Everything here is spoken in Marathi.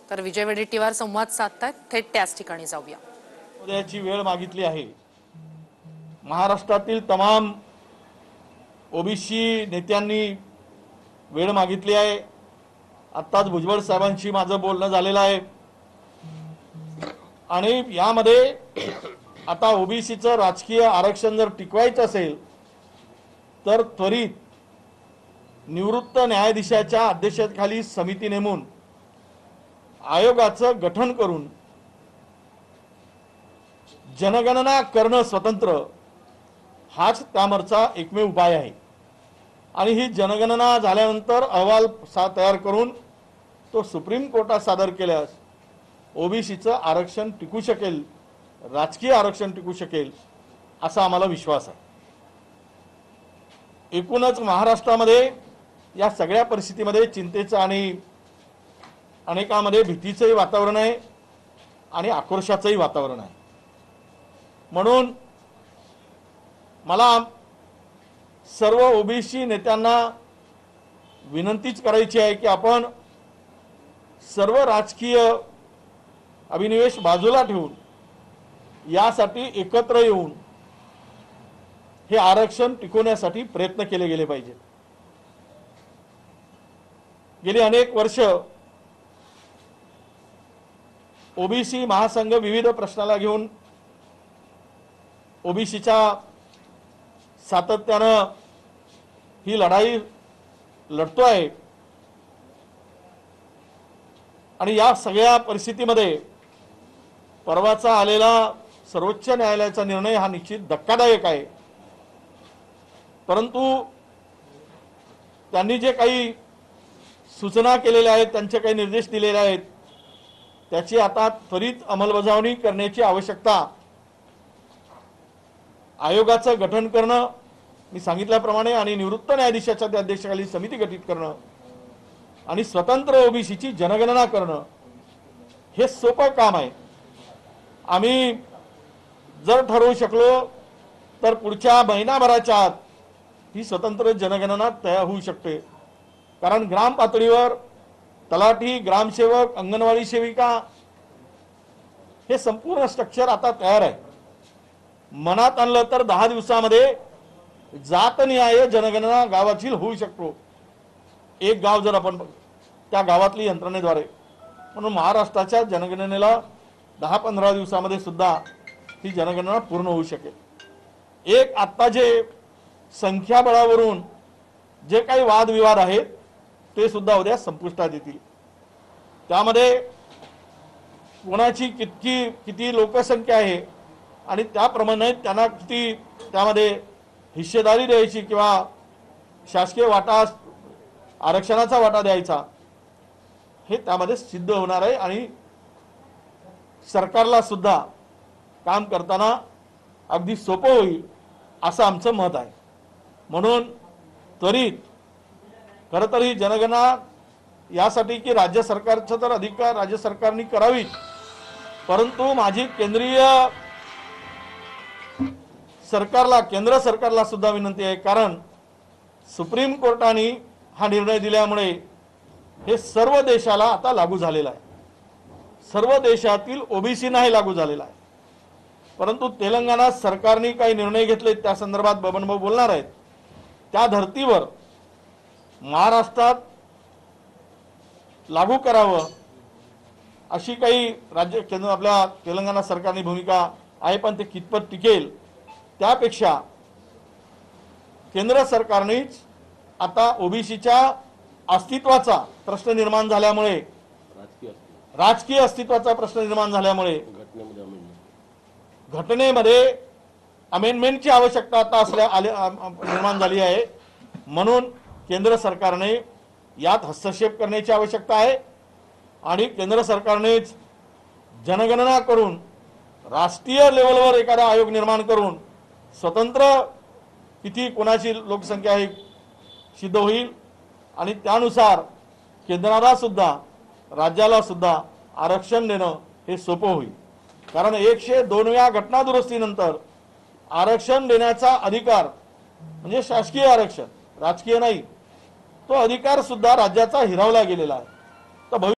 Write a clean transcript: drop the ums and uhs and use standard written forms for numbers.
तर विजय वडेट्टीवार संवाद साधतायत, थेट त्याच ठिकाणी जाऊया। उद्याची वेळ मागितली आहे। महाराष्ट्रातील तमाम ओबीसी नेत्यांनी वेळ मागितली आहे। आत्ताच भुजबळ साहेबांशी माझं बोलणं झालेलं आहे आणि यामध्ये आता ओबीसीचं राजकीय आरक्षण जर टिकवायचं असेल तर त्वरित निवृत्त न्यायाधीशाच्या अध्यक्षतेखाली समिती नेमून आयोगाचं गठन करून जनगणना करणं स्वतंत्र हाच त्यामागचा एकमेव उपाय आहे। आणि ही जनगणना झाल्यानंतर अहवाल तयार करून तो सुप्रीम कोर्टात सादर केल्यास ओबीसीचं आरक्षण टिकू शकेल, राजकीय आरक्षण टिकू शकेल असा आम्हाला विश्वास आहे। एकूणच महाराष्ट्रामध्ये या सगळ्या परिस्थितीमध्ये चिंतेचं आणि अनेकांमध्ये भीतीचंही वातावरण आहे आणि आक्रोशाचंही वातावरण आहे। म्हणून मला सर्व ओबीसी नेत्यांना विनंतीच करायची आहे की आपण सर्व राजकीय अभिनिवेश बाजूला ठेवून यासाठी एकत्र येऊन हे आरक्षण टिकवण्यासाठी प्रयत्न केले गेले पाहिजेत। गेली अनेक वर्ष ओबीसी महासंघ विविध प्रश्नाला घेऊन ओबीसीच्या सातत्यानं ही लढाई लढतोय आणि या सगळ्या परिस्थितीमध्ये परवाचा आलेला सर्वोच्च न्यायालयाचा निर्णय हा निश्चित धक्कादायक आहे। परंतु त्यांनी जे काही सूचना केलेल्या आहेत, त्यांचे काही निर्देश दिलेले आहेत, त्याची आता त्वरित अंमलबजावणी करण्याची आवश्यकता, आयोगाचं गठन करणं मी सांगितल्याप्रमाणे आणि निवृत्त न्यायाधीशाच्या अध्यक्षतेखाली समिती गठीत करणं आणि स्वतंत्र ओबीसीची जनगणना करणं हे सोपं काम आहे। आम्ही जर ठरवू शकलो तर पुढच्या महिनाभराच्या आत ही स्वतंत्र जनगणना तयार होऊ शकते। कारण ग्राम पातळीवर तलाठी, ग्रामसेवक, अंगणवाडी सेविका हे संपूर्ण स्ट्रक्चर आता तयार आहे। मनात आणलं तर 10 दिवसामध्ये जातनिहाय जनगणना गावाची होऊ शकतो। एक गाव जर आपण त्या गावातली यंत्रणेद्वारे, म्हणून महाराष्ट्राच्या जनगणनेला 10-15 दिवसामध्ये सुद्धा ही जनगणना पूर्ण होऊ शकेल। एक आता जे संख्याबळावरून जे काही वादविवाद आहेत ते सुद्धा उद्या संपुष्टात येतील। त्यामध्ये कोणाची किती लोकसंख्या आहे आणि त्याप्रमाणे त्यांना किती त्यामध्ये हिस्सेदारी द्यायची किंवा शासकीय वाटा, आरक्षणाचा वाटा द्यायचा हे त्यामध्ये सिद्ध होणार आहे आणि सरकारला सुद्धा काम करताना अगदी सोपं होईल असं आमचं मत आहे। म्हणून त्वरित खरं तर ही जनगणना यासाठी की राज्य सरकारचं तर अधिकार राज्य सरकारने करावी, परंतु माझी केंद्र सरकारला सुद्धा विनंती आहे। कारण सुप्रीम कोर्टाने हा निर्णय दिल्यामुळे हे सर्व देशाला आता लागू झालेला आहे, सर्व देशातील ओबीसीना हे लागू झालेला आहे। परंतु तेलंगणा सरकारने काही निर्णय घेतले त्या संदर्भात बबनभाऊ बोलणार आहेत। त्या धर्तीवर महाराष्ट्रात लागू करावं अशी काही राज्य केंद्र आपल्या तेलंगणा सरकारने भूमिका आहे, पण ते कितपत टिकेल त्यापेक्षा केंद्र सरकारनेच आता ओबीसीच्या अस्तित्वाचा प्रश्न निर्माण झाल्यामुळे, राजकीय अस्तित्वाचा प्रश्न निर्माण झाल्यामुळे घटनेमध्ये अमेंडमेंटची आवश्यकता आता निर्माण झाली आहे। म्हणून केंद्र सरकारने यात हस्तक्षेप करण्याची आवश्यकता आहे आणि केंद्र सरकारनेच जनगणना करून राष्ट्रीय लेवलवर एखादा आयोग निर्माण करून स्वतंत्र किती कोणाची लोकसंख्या आहे सिद्ध होईल आणि त्यानुसार केंद्राला सुद्धा राज्याला सुद्धा आरक्षण देणं हे सोपं होईल। कारण 102व्या घटना दुरुस्तीनंतर आरक्षण देण्याचा अधिकार म्हणजे शासकीय आरक्षण, राजकीय नाही, तो अधिकार सुद्धा राज्याचा हिरावला गेलेला आहे। तर